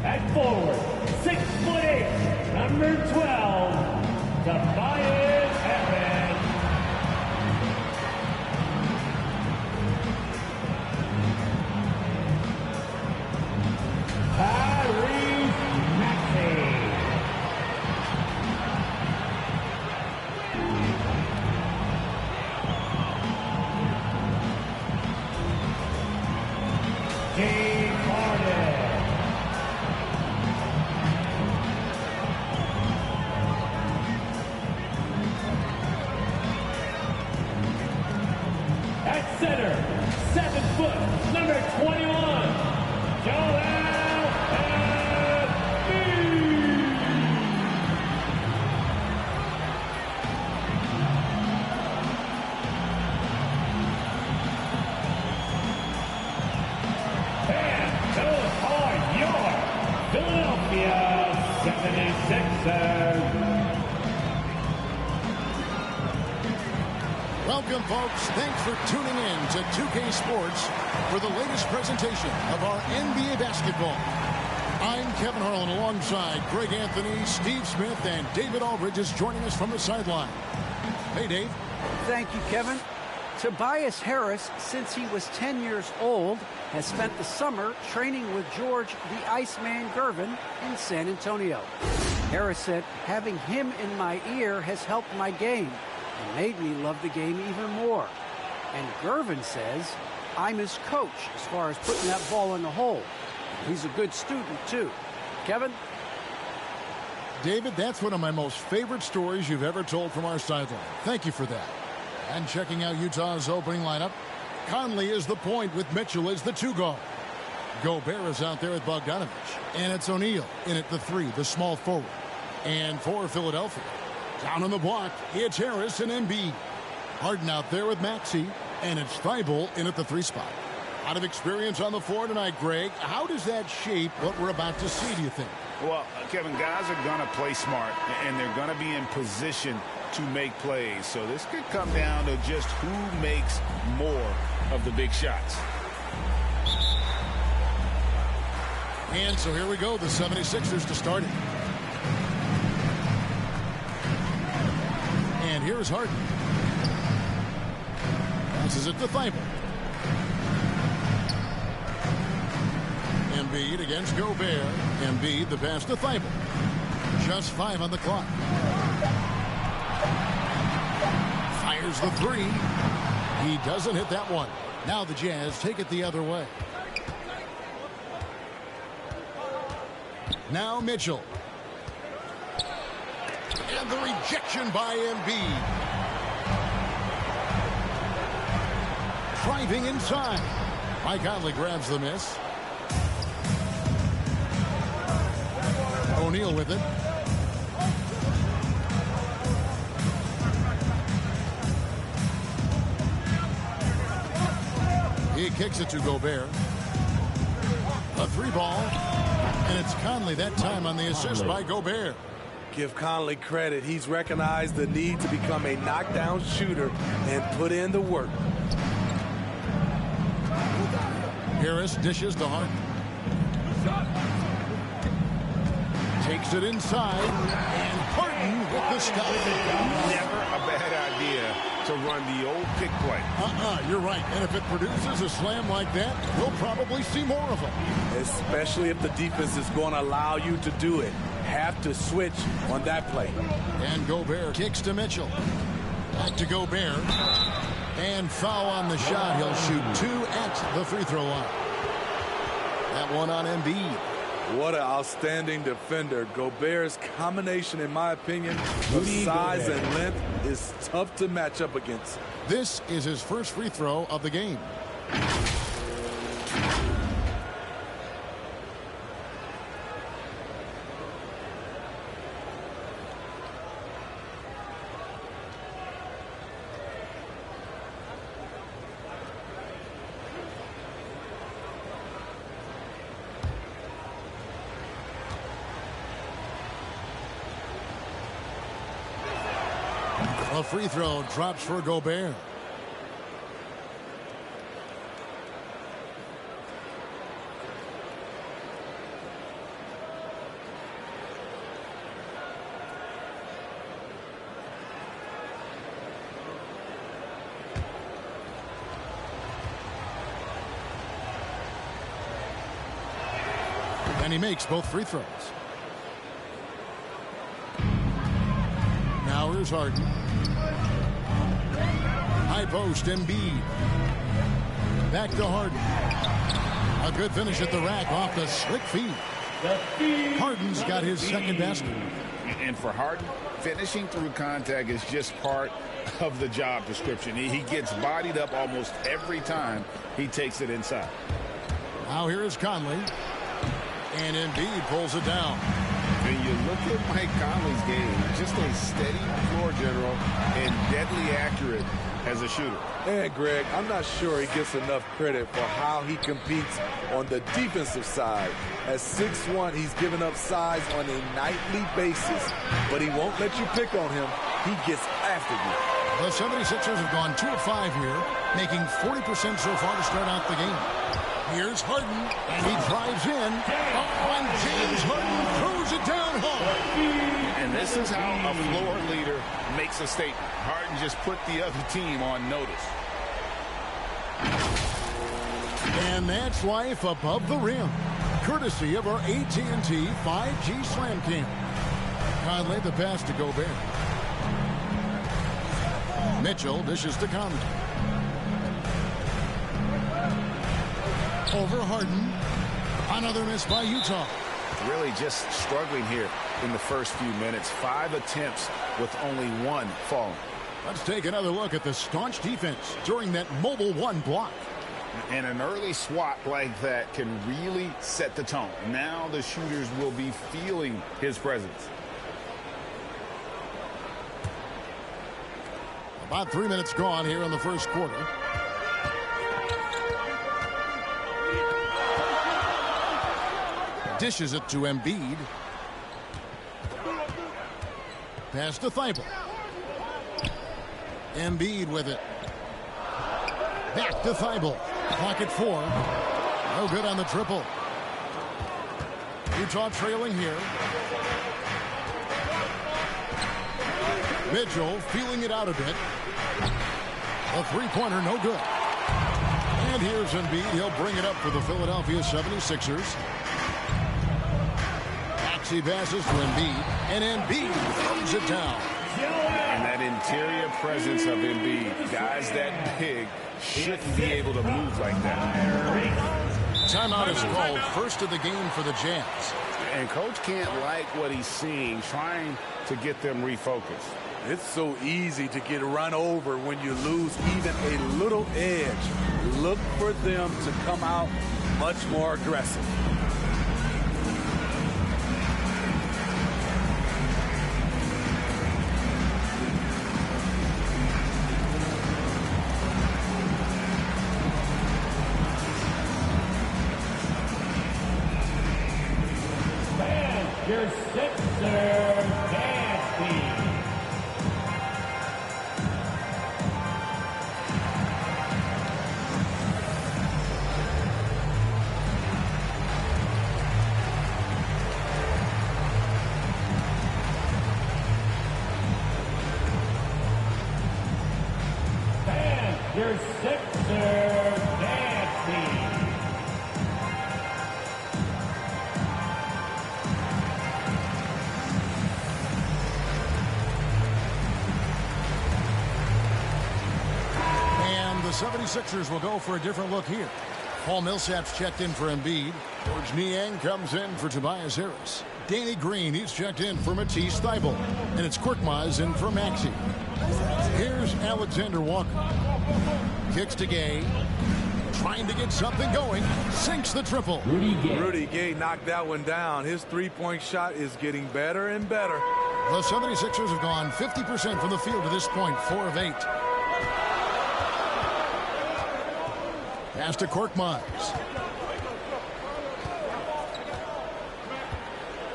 At forward, 6'8", number 12, Tobias Harris. Tyrese Maxey. Dave Harden. At center, 7 foot, number 21, Joel Embiid. And those are your Philadelphia 76ers. Welcome, folks. Thanks for tuning in to 2K Sports for the latest presentation of our NBA basketball. I'm Kevin Harlan alongside Greg Anthony, Steve Smith, and David Aldridge is joining us from the sideline. Hey, Dave. Thank you, Kevin. Tobias Harris, since he was 10 years old, has spent the summer training with George the Iceman Gervin in San Antonio. Harris said, having him in my ear has helped my game and made me love the game even more. And Gervin says, I'm his coach as far as putting that ball in the hole. He's a good student, too. Kevin? David, that's one of my most favorite stories you've ever told from our sideline. Thank you for that. And checking out Utah's opening lineup, Conley is the point with Mitchell as the 2 guard. Gobert is out there with Bogdanovich. And it's O'Neal in at the 3, the small forward. And for Philadelphia, down on the block, it's Harris and Embiid. Harden out there with Maxey, and it's Thibault in at the 3 spot. Out of experience on the floor tonight, Greg. How does that shape what we're about to see, do you think? Well, Kevin, guys are going to play smart, and they're going to be in position to make plays. So this could come down to just who makes more of the big shots. And so here we go, the 76ers to start it. And here's Harden. Passes it to Thibault. Embiid against Gobert. Embiid, the pass to Thibault. Just 5 on the clock. Fires the 3. He doesn't hit that one. Now the Jazz take it the other way. Now Mitchell. And the rejection by Embiid. Driving inside. Mike Conley grabs the miss. O'Neal with it. He kicks it to Gobert. A 3 ball. And it's Conley that time on the assist by Gobert. Give Conley credit. He's recognized the need to become a knockdown shooter and put in the work. Harris dishes to Harden. Takes it inside. And Harden with the stop. Never a bad idea to run the old pick play. You're right. And if it produces a slam like that, we'll probably see more of them. Especially if the defense is going to allow you to do it. Have to switch on that play. And Gobert kicks to Mitchell. Back to Gobert. And foul on the shot. He'll shoot 2 at the free throw line. That one on Embiid. What an outstanding defender. Gobert's combination, in my opinion, of size and length is tough to match up against. This is his first free throw of the game. A free throw drops for Gobert. And he makes both free throws. Now here's Harden. High post, Embiid. Back to Harden. A good finish at the rack off the slick feed. Harden's got his second basket. And for Harden, finishing through contact is just part of the job description. He gets bodied up almost every time he takes it inside. Now here is Conley. And Embiid pulls it down. When you look at Mike Conley's game, just a steady floor general and deadly accurate as a shooter. And Greg, I'm not sure he gets enough credit for how he competes on the defensive side. At 6'1", he's given up size on a nightly basis, but he won't let you pick on him. He gets after you. The 76ers have gone 2 of 5 here, making 40% so far to start out the game. Here's Harden, and he drives in. Oh, and James Harden throws it down hard. And this is how a floor leader makes a statement. Harden just put the other team on notice. And that's life above the rim, courtesy of our AT&T 5G Slam Cam. Conley the pass to Gobert. Mitchell dishes to Conley. Over Harden. Another miss by Utah. Really just struggling here in the first few minutes. 5 attempts with only 1 falling. Let's take another look at the staunch defense during that mobile 1 block. And an early swat like that can really set the tone. Now the shooters will be feeling his presence. About 3 minutes gone here in the first quarter. Dishes it to Embiid. Pass to Thibault. Embiid with it. Back to Thibault. Clock at 4. No good on the triple. Utah trailing here. Mitchell feeling it out a bit. A three-pointer, no good. And here's Embiid. He'll bring it up for the Philadelphia 76ers. He passes to Embiid, and Embiid throws it down. And that interior presence of Embiid, guys that big, shouldn't be able to move like that. Timeout is called, first of the game for the Jazz. And coach can't like what he's seeing, trying to get them refocused. It's so easy to get run over when you lose even a little edge. Look for them to come out much more aggressive. Your Sixer nasty. And your Sixer nasty. The 76ers will go for a different look here. Paul Millsap's checked in for Embiid. George Niang comes in for Tobias Harris. Danny Green, he's checked in for Matisse Thybulle. And it's Korkmaz in for Maxey. Here's Alexander Walker. Kicks to Gay. Trying to get something going. Sinks the triple. Rudy Gay knocked that one down. His three-point shot is getting better and better. The 76ers have gone 50% from the field to this point, 4 of 8. Pass to Korkmaz.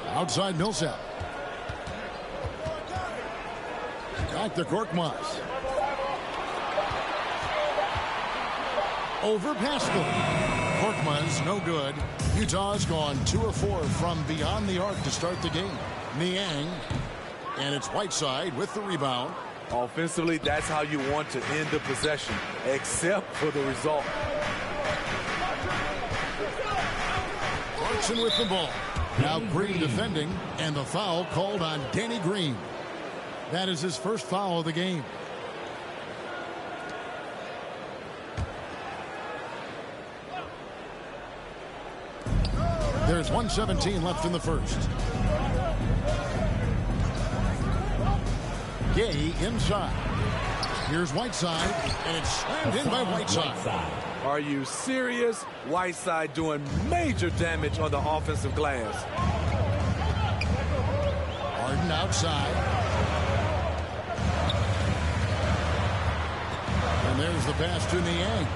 Outside Millsap. Back to Korkmaz. Over Pascal. Korkmaz, no good. Utah's gone 2 of 4 from beyond the arc to start the game. Niang. And it's Whiteside with the rebound. Offensively, that's how you want to end the possession, except for the result. Clarkson with the ball. Now Green defending, and the foul called on Danny Green. That is his first foul of the game. There's 1:17 left in the first. Gay inside. Here's Whiteside, and it's slammed in by Whiteside. Are you serious? Whiteside doing major damage on the offensive glass. Harden outside. And there's the pass to Niang.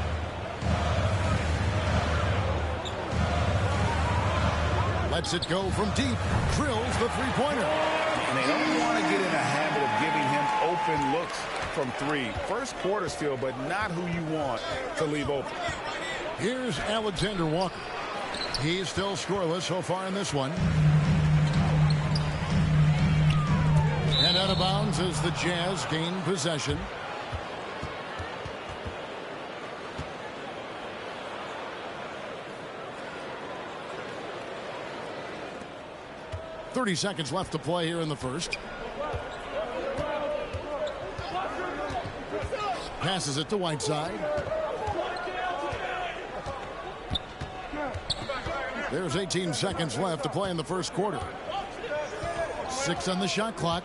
Lets it go from deep. Drills the three-pointer. And they don't want to get in a habit of giving him open looks from 3. First quarter still, but not who you want to leave open. Here's Alexander Walker. He's still scoreless so far in this one. And out of bounds as the Jazz gain possession. .30 seconds left to play here in the first. Passes it to Whiteside. There's 18 seconds left to play in the first quarter. 6 on the shot clock.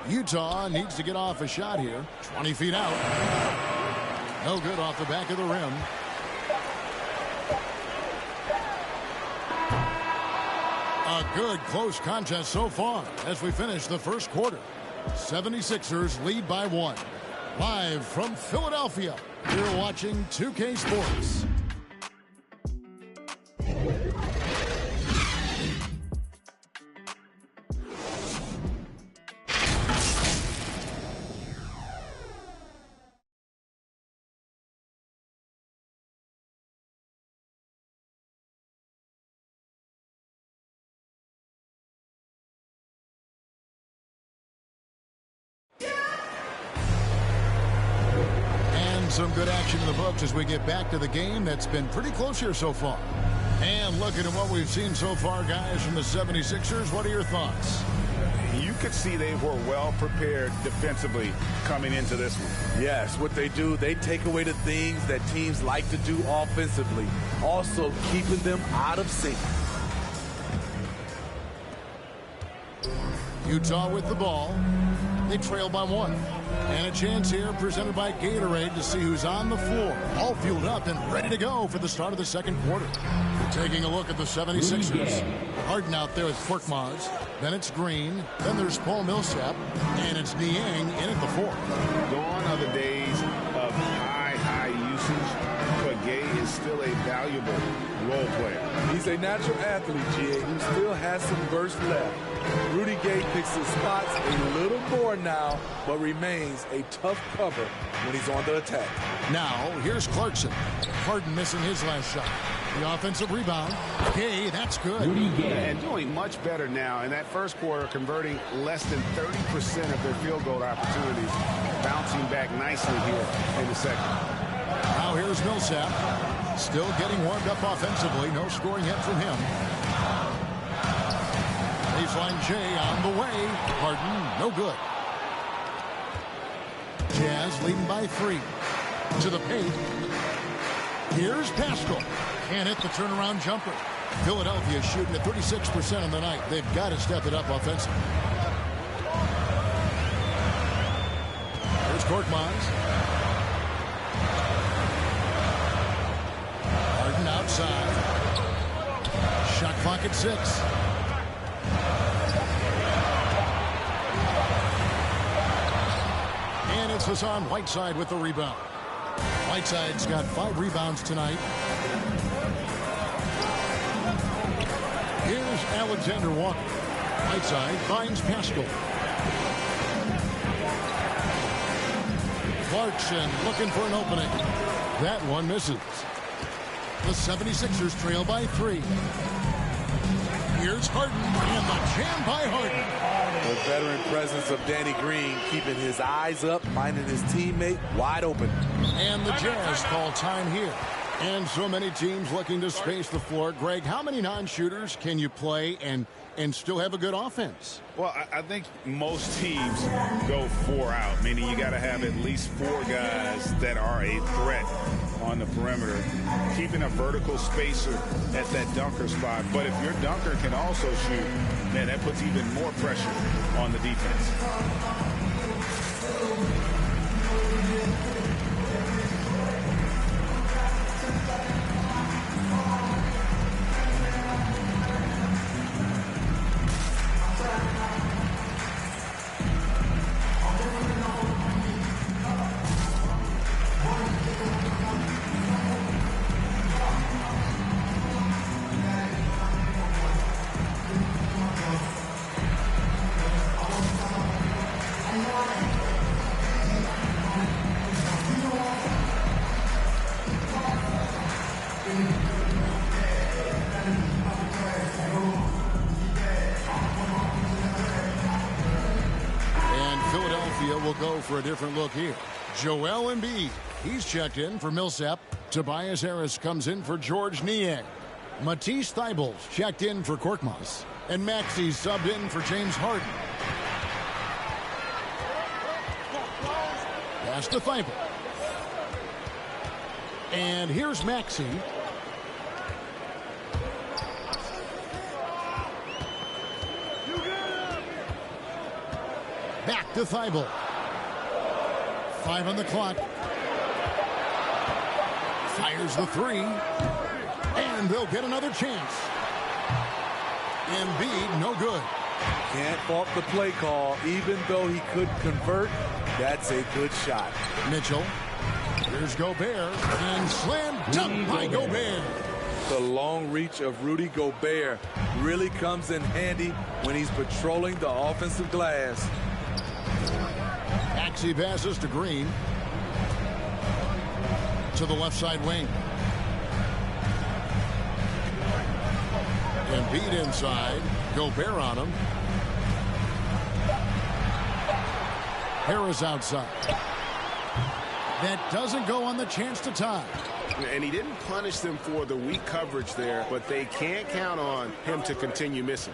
Utah needs to get off a shot here. 20 feet out. No good off the back of the rim. A good close contest so far as we finish the first quarter. 76ers lead by 1. Live from Philadelphia, you're watching 2K Sports. Some good action in the books as we get back to the game that's been pretty close here so far. And looking at what we've seen so far, guys, from the 76ers, what are your thoughts? You could see they were well prepared defensively coming into this one. Yes, what they do, they take away the things that teams like to do offensively, also keeping them out of sync. Utah with the ball. They trail by 1. And a chance here presented by Gatorade to see who's on the floor. All fueled up and ready to go for the start of the second quarter. Taking a look at the 76ers. Harden out there with Korkmaz. Then it's Green. Then there's Paul Millsap. And it's Niang in at the 4. Gone are the days of high usage, but Gay is still a valuable role player. He's a natural athlete, G.A., who still has some burst left. Rudy Gay picks his spots a little more now, but remains a tough cover when he's on the attack. Now, here's Clarkson. Harden missing his last shot. The offensive rebound. Gay, that's good. And doing much better now. In that first quarter, converting less than 30% of their field goal opportunities. Bouncing back nicely here in the second. Now here's Millsap. Still getting warmed up offensively. No scoring yet from him. Baseline Jay on the way. Harden, no good. Jazz leading by 3. To the paint. Here's Pascal. Can't hit the turnaround jumper. Philadelphia shooting at 36% on the night. They've got to step it up offensively. Here's Korkmaz. Harden outside. Shot clock at 6. And it's Hassan Whiteside with the rebound. Whiteside's got 5 rebounds tonight. Here's Alexander Walker. Whiteside finds Pascal. Clarkson looking for an opening. That one misses. The 76ers trail by 3. Here's Harden, and the jam by Harden. The veteran presence of Danny Green keeping his eyes up, finding his teammate wide open. And the Jazz call time here. And so many teams looking to space the floor. Greg, how many non-shooters can you play and still have a good offense? Well, I think most teams go 4 out, meaning you got to have at least 4 guys that are a threat on the perimeter, keeping a vertical spacer at that dunker spot. But if your dunker can also shoot, man, that puts even more pressure on the defense. Will go for a different look here. Joel Embiid, he's checked in for Millsap. Tobias Harris comes in for George Niang. Matisse Thybulle checked in for Korkmaz. And Maxey subbed in for James Harden. Pass to Thybulle. And here's Maxey. Back to Thybulle. 5 on the clock. Fires the 3. And they'll get another chance. Embiid, no good. Can't fault the play call. Even though he could convert, that's a good shot. Mitchell. Here's Gobert. And slam dunk by Gobert. The long reach of Rudy Gobert really comes in handy when he's patrolling the offensive glass. Maxey passes to Green. To the left side wing. Embiid inside. Gobert on him. Harris outside. That doesn't go on the chance to tie. And he didn't punish them for the weak coverage there, but they can't count on him to continue missing.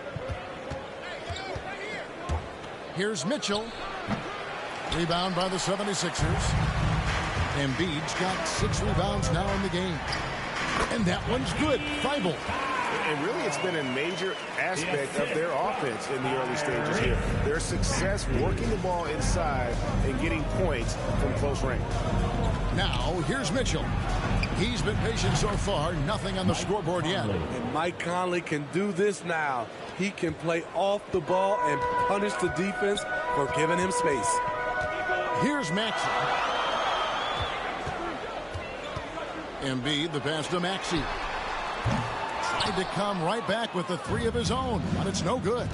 Here's Mitchell. Rebound by the 76ers. Embiid's got 6 rebounds now in the game. And that one's good. Thybulle. And really, it's been a major aspect of their offense in the early stages here. Their success working the ball inside and getting points from close range. Now, here's Mitchell. He's been patient so far. Nothing on the scoreboard yet. And Mike Conley can do this now. He can play off the ball and punish the defense for giving him space. Here's Maxey. Embiid, the pass to Maxey. Tried to come right back with the 3 of his own, but it's no good.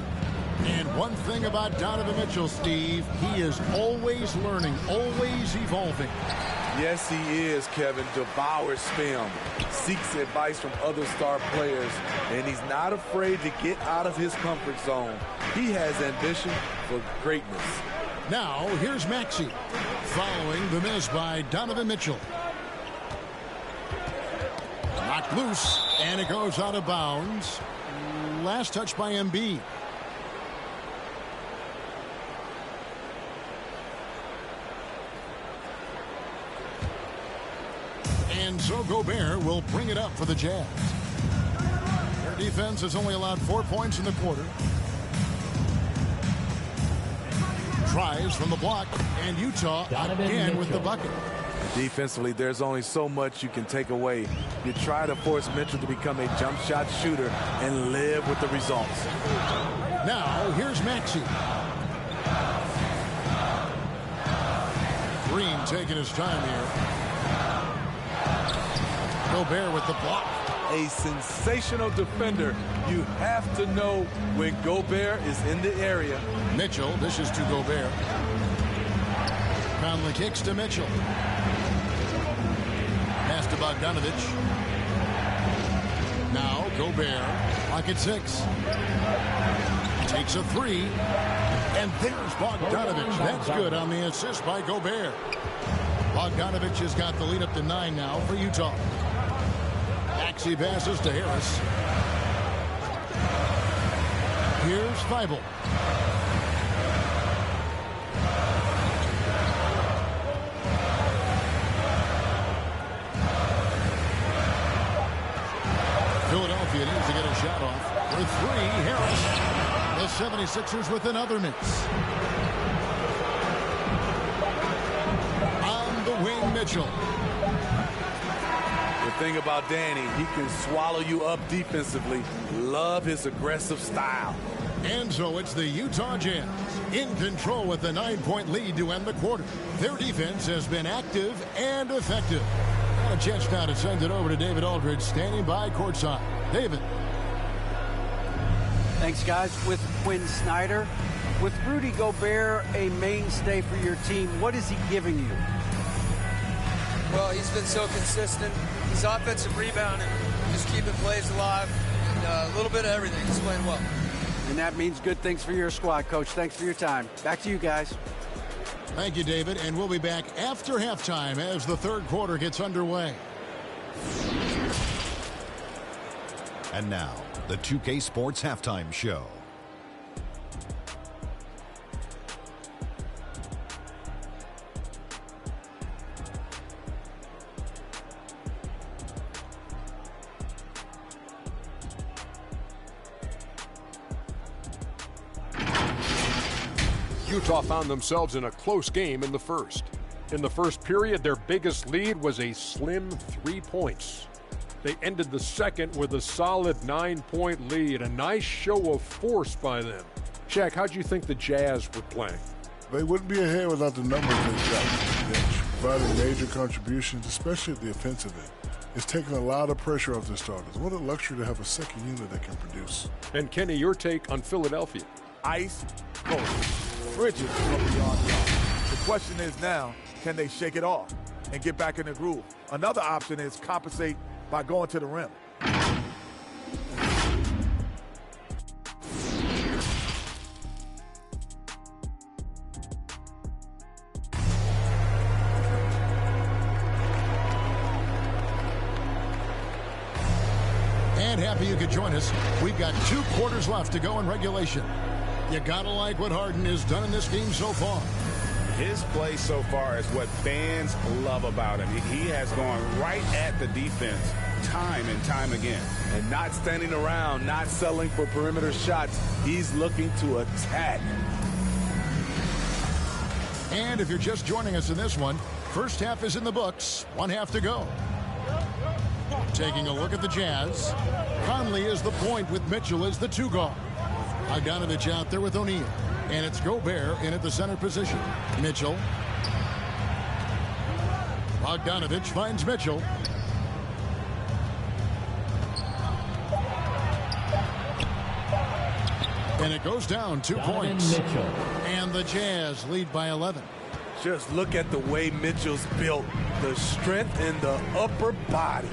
And one thing about Donovan Mitchell, Steve, he is always learning, always evolving. Yes, he is, Kevin. Devours film, seeks advice from other star players, and he's not afraid to get out of his comfort zone. He has ambition for greatness. Now, here's Maxey, following the miss by Donovan Mitchell. Knocked loose, and it goes out of bounds. Last touch by Embiid. And so Gobert will bring it up for the Jazz. Their defense has only allowed 4 points in the quarter. Tries from the block, and Utah again with the bucket. Defensively, there's only so much you can take away. You try to force Mitchell to become a jump shot shooter and live with the results. Now, here's Maxey. Green taking his time here. Gobert with the block. a sensational defender. You have to know when Gobert is in the area. Mitchell dishes to Gobert. Conley kicks to Mitchell. Pass to Bogdanovich. Now Gobert, pocket 6. Takes a 3. And there's Bogdanovich. That's good on the assist by Gobert. Bogdanovich has got the lead up to 9 now for Utah. Maxey passes to Harris. Here's Thybulle. Philadelphia needs to get a shot off. For 3, Harris. The 76ers with another miss. On the wing, Mitchell. The thing about Danny, he can swallow you up defensively. Love his aggressive style. And so it's the Utah Jazz in control with a 9-point lead to end the quarter. Their defense has been active and effective. Got a chance now to send it over to David Aldridge, standing by courtside. David. Thanks, guys. With Quinn Snyder, with Rudy Gobert a mainstay for your team, what is he giving you? Well, he's been so consistent. His offensive rebound and just keeping plays alive, and a little bit of everything. He's playing well. And that means good things for your squad, Coach. Thanks for your time. Back to you guys. Thank you, David. And we'll be back after halftime as the third quarter gets underway. And now, the 2K Sports Halftime Show. Utah found themselves in a close game in the first. In the first period, their biggest lead was a slim 3 points. They ended the second with a solid 9-point lead, a nice show of force by them. Shaq, how'd you think the Jazz were playing? They wouldn't be ahead without the numbers they've got on the bench, providing major contributions, especially at the offensive end. It's taken a lot of pressure off the starters. What a luxury to have a second unit that can produce. And Kenny, your take on Philadelphia? Ice, cold. Bridges from beyond y'all. The question is now, can they shake it off and get back in the groove? Another option is compensate by going to the rim. And happy you could join us. We've got 2 quarters left to go in regulation. You gotta like what Harden has done in this game so far. His play so far is what fans love about him. He has gone right at the defense time and time again. And not standing around, not settling for perimeter shots. He's looking to attack. And if you're just joining us in this one, first half is in the books. 1 half to go. Taking a look at the Jazz. Conley is the point with Mitchell as the 2 guard. Bogdanovich out there with O'Neal. And it's Gobert in at the center position. Mitchell. Bogdanovich finds Mitchell. And it goes down 2 points. Mitchell. And the Jazz lead by 11. Just look at the way Mitchell's built. The strength in the upper body.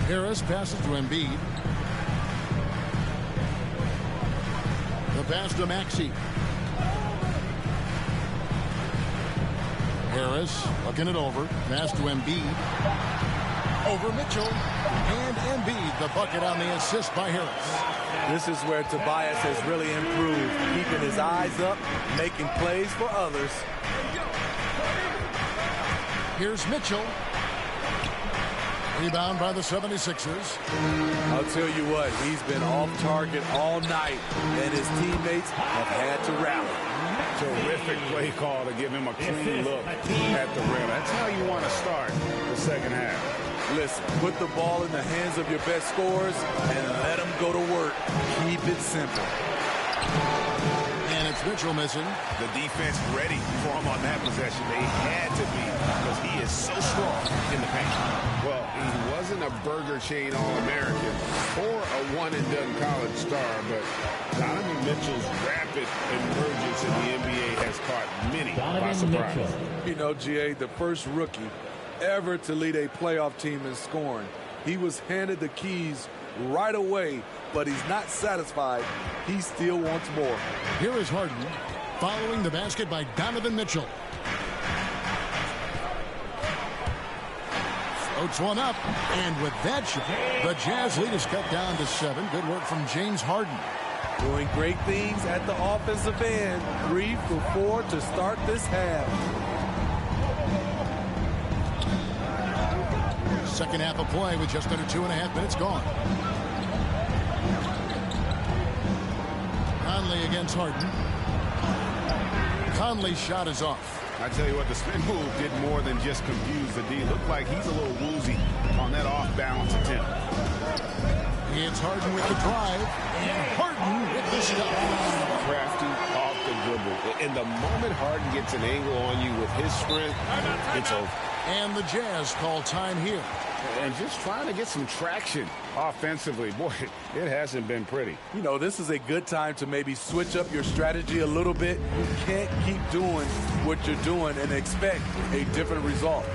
Harris passes to Embiid. The pass to Maxey. Harris looking it over. Pass to Embiid. Over Mitchell. And Embiid, the bucket on the assist by Harris. This is where Tobias has really improved, keeping his eyes up, making plays for others. Here's Mitchell. Rebound by the 76ers. I'll tell you what, he's been off target all night, and his teammates have had to rally. Terrific play call to give him a clean look at the rim. That's how you want to start the second half. Listen, put the ball in the hands of your best scorers and let them go to work. Keep it simple. And it's Mitchell missing. The defense ready for him on that possession. They had to be because he is so strong in the paint. Well, he wasn't a Burger Chain All-American or a one-and-done college star, but Donovan Mitchell's rapid emergence in the NBA has caught many by surprise. You know, GA, the first rookie ever to lead a playoff team in scoring. He was handed the keys right away, but he's not satisfied. He still wants more. Here is Harden following the basket by Donovan Mitchell. Floats one up, and with that shot, the Jazz lead is cut down to 7. Good work from James Harden. Doing great things at the offensive end. 3 for 4 to start this half. Second half of play with just under 2.5 minutes gone. Conley against Harden. Conley's shot is off. I tell you what, the spin move did more than just confuse the D. Looked like he's a little woozy on that off-balance attempt. It's Harden with the drive, and Harden with the stop. Crafty off the dribble. And the moment Harden gets an angle on you with his strength, it's over. And the Jazz call time here. And just trying to get some traction offensively. Boy, it hasn't been pretty. You know, this is a good time to maybe switch up your strategy a little bit. You can't keep doing what you're doing and expect a different result.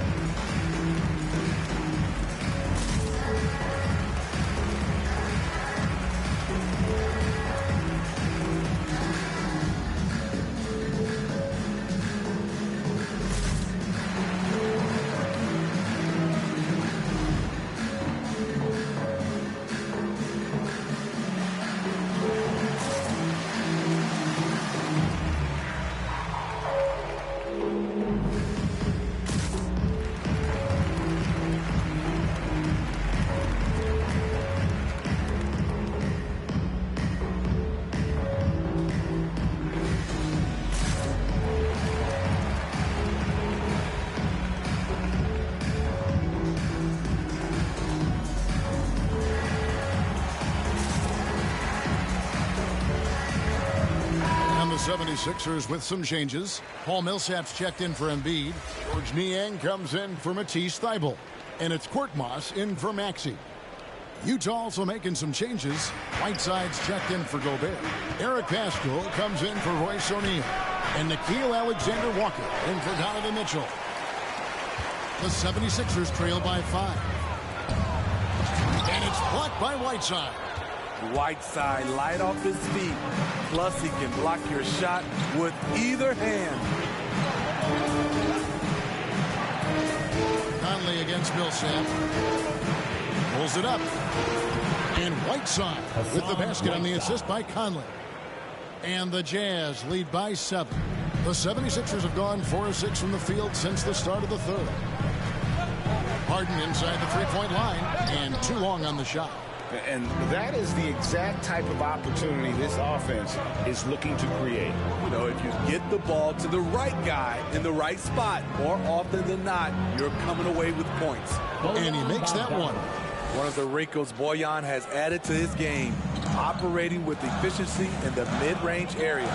And the 76ers with some changes. Paul Millsap's checked in for Embiid. George Niang comes in for Matisse Thybulle. And it's Korkmaz in for Maxey. Utah also making some changes. Whiteside's checked in for Gobert. Eric Paschall comes in for Royce O'Neal. And Nickeil Alexander-Walker in for Donovan Mitchell. The 76ers trail by 5. And it's blocked by Whiteside. Whiteside light off his feet. Plus, he can block your shot with either hand. Conley against Millsap. Pulls it up. And Whiteside with the basket on the assist by Conley. And the Jazz lead by 7. The 76ers have gone 4 of 6 from the field since the start of the third. Harden inside the three-point line and too long on the shot. And that is the exact type of opportunity this offense is looking to create. You know, if you get the ball to the right guy in the right spot, more often than not, you're coming away with points. And he makes that one. One of the wrinkles Bojan has added to his game, operating with efficiency in the mid-range area.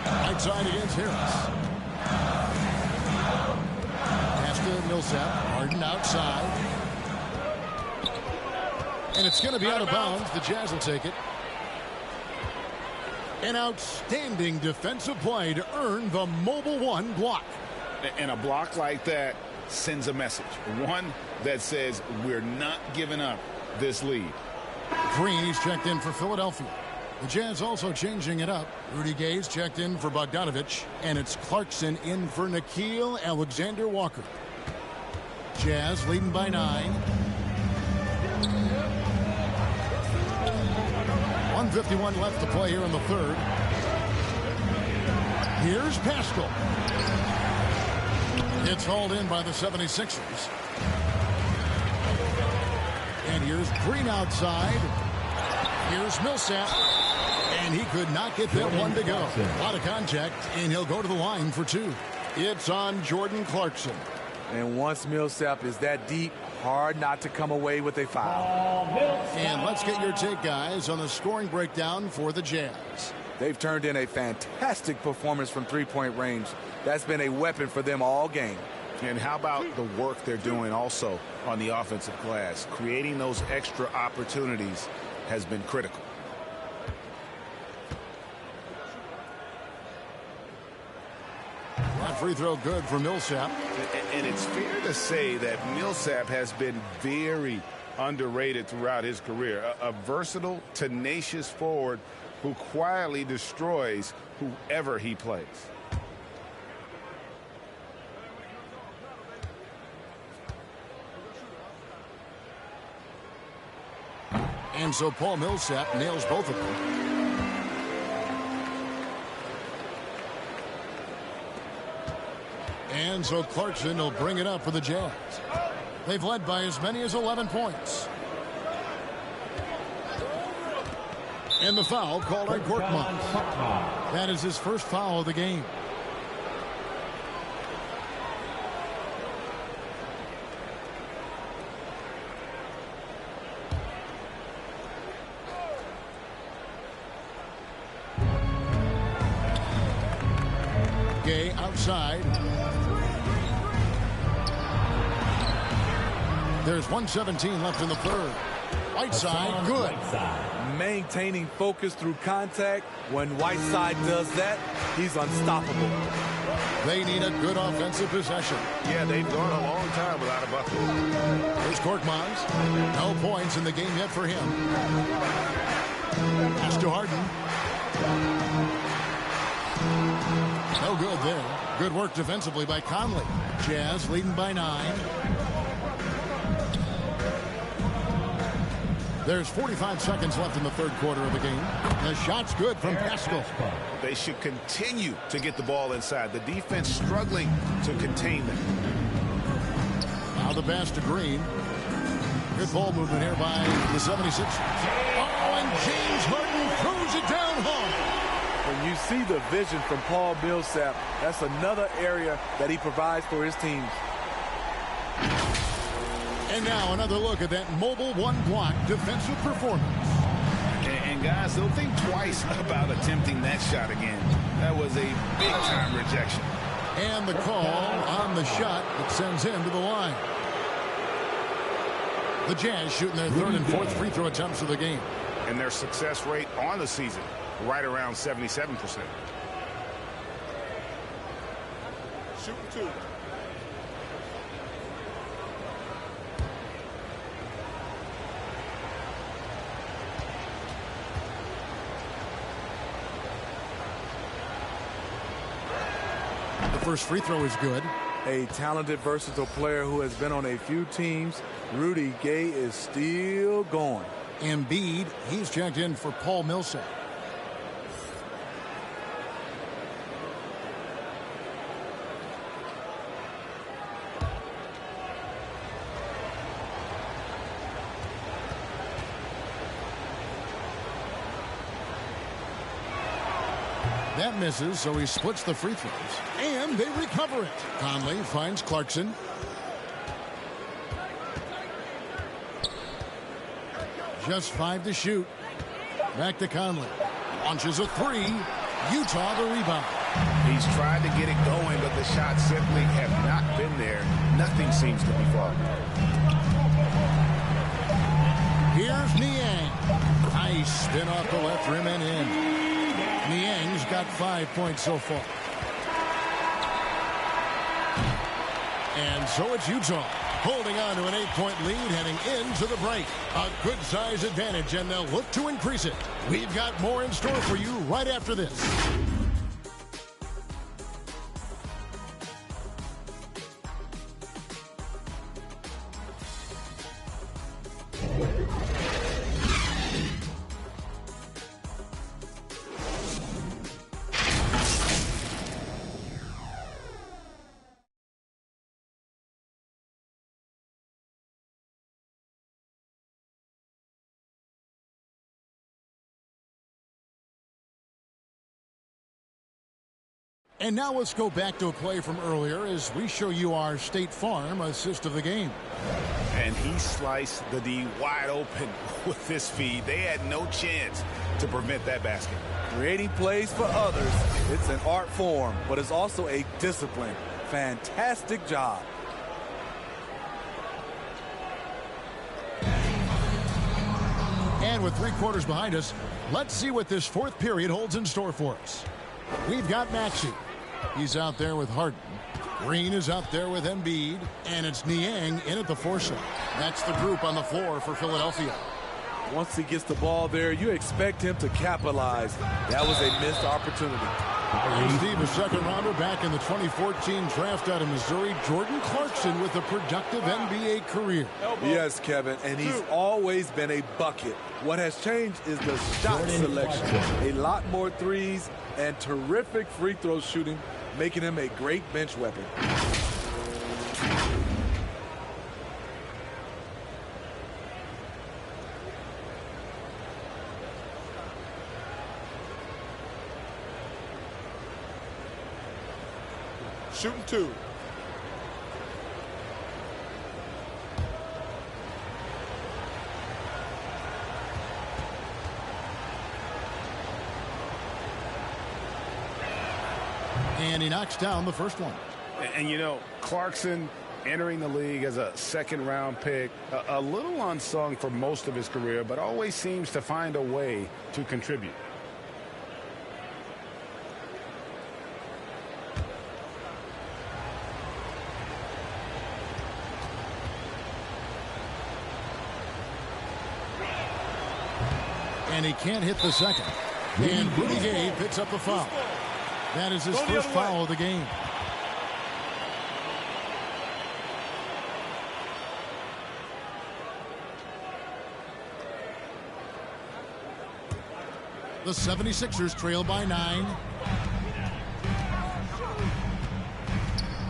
Right side against Harris. Millsap, Harden outside. And it's going to be out of bounds. The Jazz will take it. An outstanding defensive play to earn the Mobile One block. And a block like that sends a message. One that says we're not giving up this lead. Green, he's checked in for Philadelphia. The Jazz also changing it up. Rudy Gay's checked in for Bogdanovich. And it's Clarkson in for Nickeil Alexander-Walker. Jazz leading by 9. 1:51 left to play here in the third. Here's Paschall. It's hauled in by the 76ers. And here's Green outside. Here's Millsap. And he could not get that one to go. A lot of contact, and he'll go to the line for 2. It's on Jordan Clarkson. And once Millsap is that deep, hard not to come away with a foul. And let's get your take, guys, on the scoring breakdown for the Jazz. They've turned in a fantastic performance from three-point range. That's been a weapon for them all game. And how about the work they're doing also on the offensive glass? Creating those extra opportunities has been critical. That free throw good for Millsap. And it's fair to say that Millsap has been very underrated throughout his career. A versatile, tenacious forward who quietly destroys whoever he plays. And so Paul Millsap nails both of them. And so Clarkson will bring it up for the Jazz. They've led by as many as 11 points. And the foul called on Korkmaz. That is his first foul of the game. Gay outside. There's 1:17 left in the third. Whiteside, good. Maintaining focus through contact. When Whiteside does that, he's unstoppable. They need a good offensive possession. Yeah, they've gone a long time without a bucket. Here's Korkmaz. No points in the game yet for him. Pass to Harden. No good there. Good work defensively by Conley. Jazz leading by 9. There's 45 seconds left in the third quarter of the game. The shot's good from Pascal. They should continue to get the ball inside. The defense struggling to contain them. Now the pass to Green. Good ball movement here by the 76ers. Oh, and James Harden throws it down hard. When you see the vision from Paul Millsap, that's another area that he provides for his teams. And now another look at that mobile one-block defensive performance. And guys, they'll think twice about attempting that shot again. That was a big-time rejection. And the call on the shot that sends him to the line. The Jazz shooting their third and fourth free throw attempts of the game. And their success rate on the season, right around 77%. Shooting two. The first free throw is good. A talented, versatile player who has been on a few teams. Rudy Gay is still going. Embiid, he's checked in for Paul Millsap. That misses, so he splits the free throws. And they recover it. Conley finds Clarkson. Just 5 to shoot. Back to Conley. Launches a 3. Utah the rebound. He's tried to get it going, but the shots simply have not been there. Nothing seems to be falling. Here's Niang. Nice spin off the left rim and in. Niang's got 5 points so far. And so it's Utah holding on to an 8-point lead heading into the break. A good size advantage, and they'll look to increase it. We've got more in store for you right after this. And now let's go back to a play from earlier as we show you our State Farm assist of the game. And he sliced the D wide open with this feed. They had no chance to prevent that basket. Creating plays for others, it's an art form, but it's also a discipline. fantastic job. And with 3 quarters behind us, let's see what this 4th period holds in store for us. We've got Maxey. He's out there with Harden. Green is out there with Embiid. And it's Niang in at the foursome. That's the group on the floor for Philadelphia. Once he gets the ball there, you expect him to capitalize. That was a missed opportunity. Steve, a second rounder back in the 2014 draft out of Missouri. Jordan Clarkson with a productive NBA career. Yes, Kevin, and he's always been a bucket. What has changed is the shot selection. A lot more threes and terrific free throw shooting, making him a great bench weapon. Shooting 2. And he knocks down the first one. And you know, Clarkson entering the league as a second-round pick, a little unsung for most of his career, but always seems to find a way to contribute. And he can't hit the second. And Rudy Gay picks up the foul. That is his first foul of the game. The 76ers trail by 9.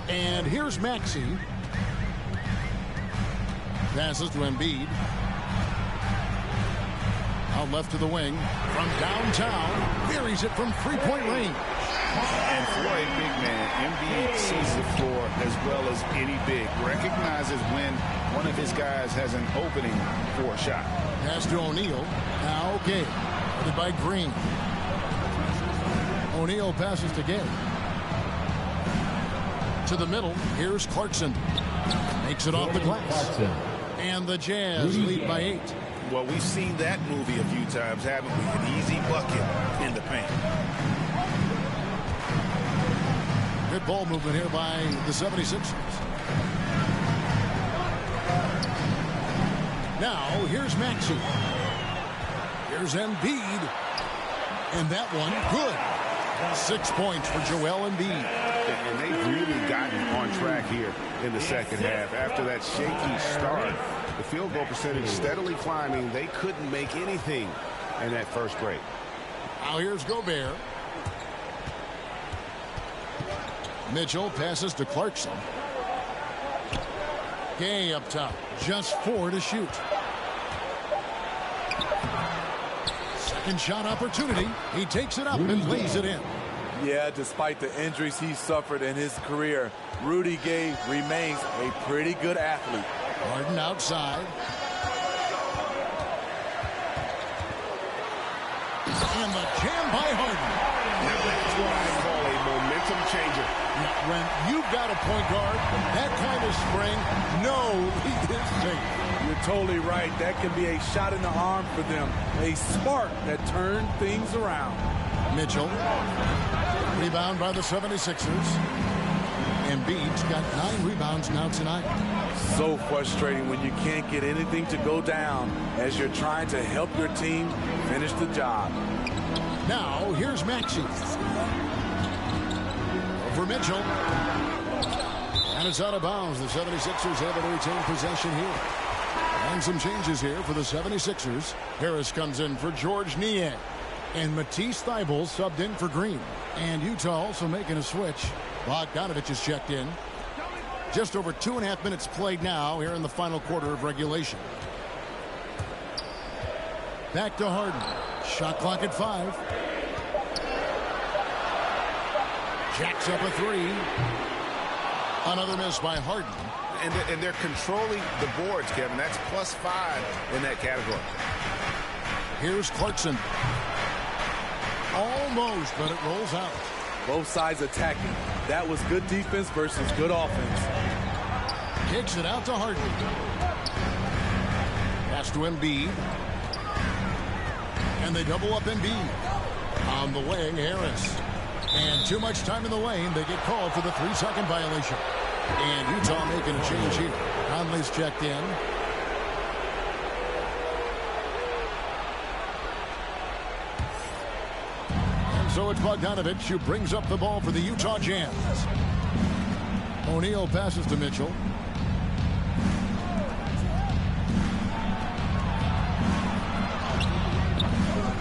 And here's Maxey. Passes to Embiid. Out left to the wing. From downtown. Buries it from three-point range. And for a big man, Embiid sees the floor as well as any big. Recognizes when one of his guys has an opening for a shot. Pass to O'Neal. Now Gay. Headed by Green. O'Neal passes to Gay. To the middle. Here's Clarkson. Makes it off the glass. And the Jazz lead by 8. Well, we've seen that movie a few times, haven't we? An easy bucket in the paint. Good ball movement here by the 76ers. Now, here's Maxey. Here's Embiid. And that one, good. 6 points for Joel Embiid. And they've really gotten on track here in the second half. After that shaky start, the field goal percentage steadily climbing. They couldn't make anything in that first break. Now here's Gobert. Mitchell passes to Clarkson. Gay up top. Just 4 to shoot. Second shot opportunity. He takes it up and lays it in. Yeah, despite the injuries he suffered in his career, Rudy Gay remains a pretty good athlete. Harden outside. And the jam by Harden. That's what I call a momentum changer. When you've got a point guard, that kind of spring, no lead is safe. You're totally right. That can be a shot in the arm for them. A spark that turned things around. Mitchell. Rebound by the 76ers. Embiid's got 9 rebounds now tonight. So frustrating when you can't get anything to go down as you're trying to help your team finish the job. Now, here's Maxey. For Mitchell. And it's out of bounds. The 76ers able to retain possession here. And some changes here for the 76ers. Harris comes in for George Niang. And Matisse Thybulle subbed in for Green. And Utah also making a switch. Bogdanovich is checked in. Just over 2.5 minutes played now here in the final quarter of regulation. Back to Harden. Shot clock at 5. Jacks up a 3. Another miss by Harden. And they're controlling the boards, Kevin. That's +5 in that category. Here's Clarkson. Almost, but it rolls out. Both sides attacking. That was good defense versus good offense. Kicks it out to Harden. Pass to Embiid. And they double up Embiid. On the wing, Harris. And too much time in the lane. They get called for the 3-second violation. And Utah making a change here. Conley's checked in. And so it's Bogdanovich who brings up the ball for the Utah Jazz. O'Neal passes to Mitchell.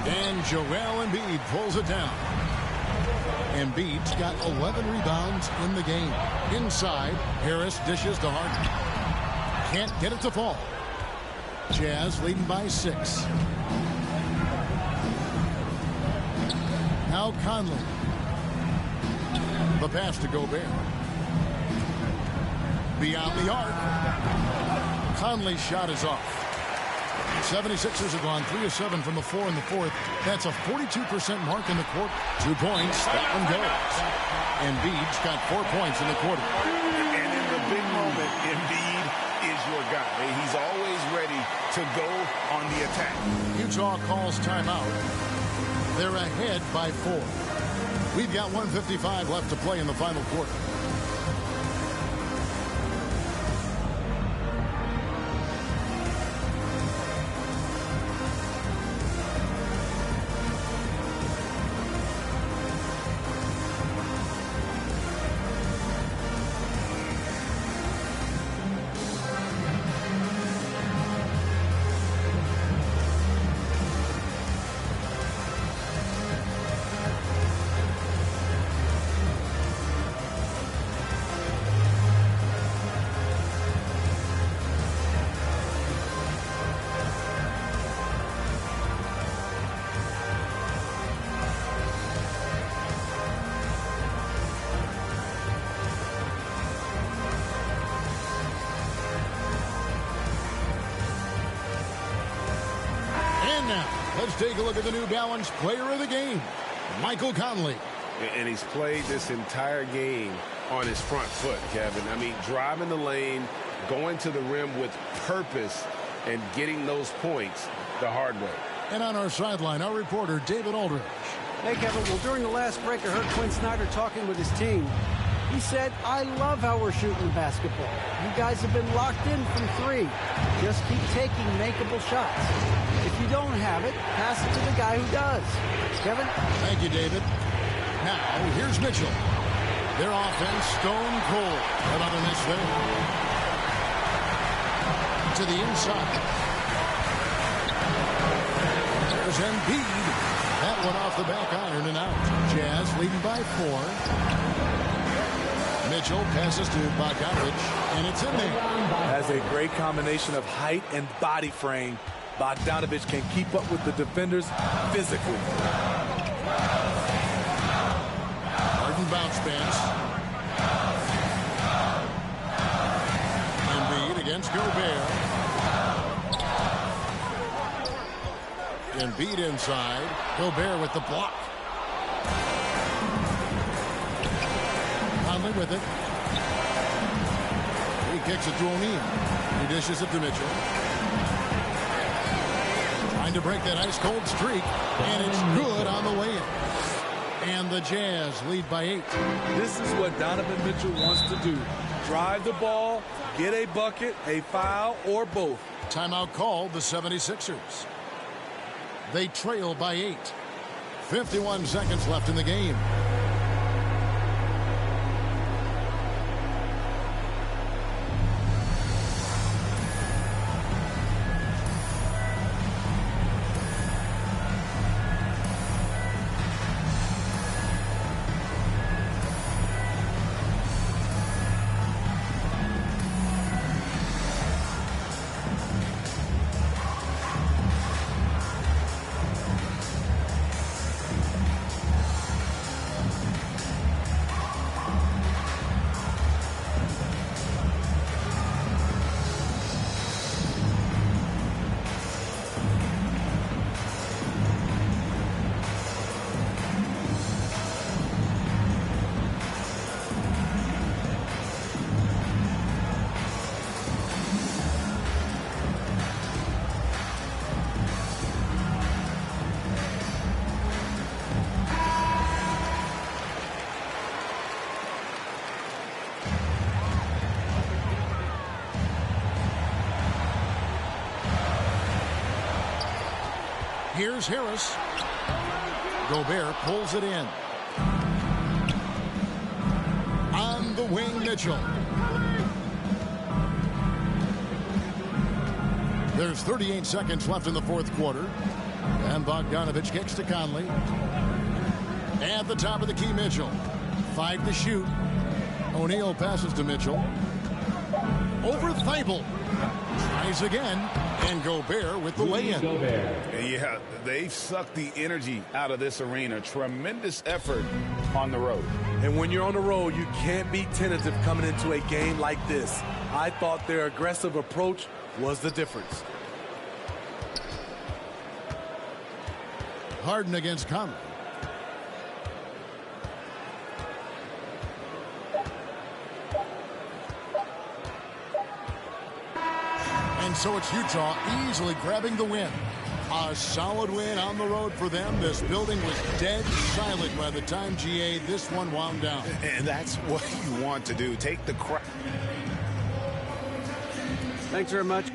And Joel Embiid pulls it down. Embiid's got 11 rebounds in the game. Inside, Harris dishes to Harden. Can't get it to fall. Jazz leading by 6. Now Conley. The pass to Gobert. Beyond the arc. Conley's shot is off. 76ers have gone 3 of 7 from the floor in the fourth. That's a 42% mark in the quarter. 2 points. That one goes. Embiid's got 4 points in the quarter. And in the big moment, Embiid is your guy. He's always ready to go on the attack. Utah calls timeout. They're ahead by 4. We've got 1:55 left to play in the final quarter. Let's take a look at the New Balance player of the game, Michael Conley. And he's played this entire game on his front foot, Kevin. I mean, driving the lane, going to the rim with purpose, and getting those points the hard way. And on our sideline, our reporter, David Aldridge. Hey, Kevin. Well, during the last break, I heard Quinn Snyder talking with his team. He said, I love how we're shooting the basketball. You guys have been locked in from 3. Just keep taking makeable shots. If you don't have it, pass it to the guy who does. Kevin? Thank you, David. Now, here's Mitchell. Their offense stone cold. How about a miss there? To the inside. There's Embiid. That one off the back iron and out. Jazz leading by 4. Mitchell passes to Bogdanovich, and it's in there. Has a great combination of height and body frame. Bogdanovich can keep up with the defenders physically. Harden bounce pass. Embiid against Gobert. Embiid inside. Gobert with the block. Conley with it. He kicks it to O'Neal. He dishes it to Mitchell. Trying to break that ice-cold streak, and it's good on the way in. And the Jazz lead by 8. This is what Donovan Mitchell wants to do. Drive the ball, get a bucket, a foul, or both. Timeout called the 76ers. They trail by 8. 51 seconds left in the game. Here's Harris. Gobert pulls it in. On the wing, Mitchell. There's 38 seconds left in the fourth quarter. And Bogdanovich kicks to Conley. At the top of the key, Mitchell. 5 to shoot. O'Neal passes to Mitchell. Over Thibault. Tries again. And Gobert with the lay-in. Yeah, they've sucked the energy out of this arena. Tremendous effort on the road. And when you're on the road, you can't be tentative coming into a game like this. I thought their aggressive approach was the difference. Harden against Conley. And so it's Utah easily grabbing the win. A solid win on the road for them. This building was dead silent by the time, GA, this one wound down. And that's what you want to do. Take the crowd. Thanks very much.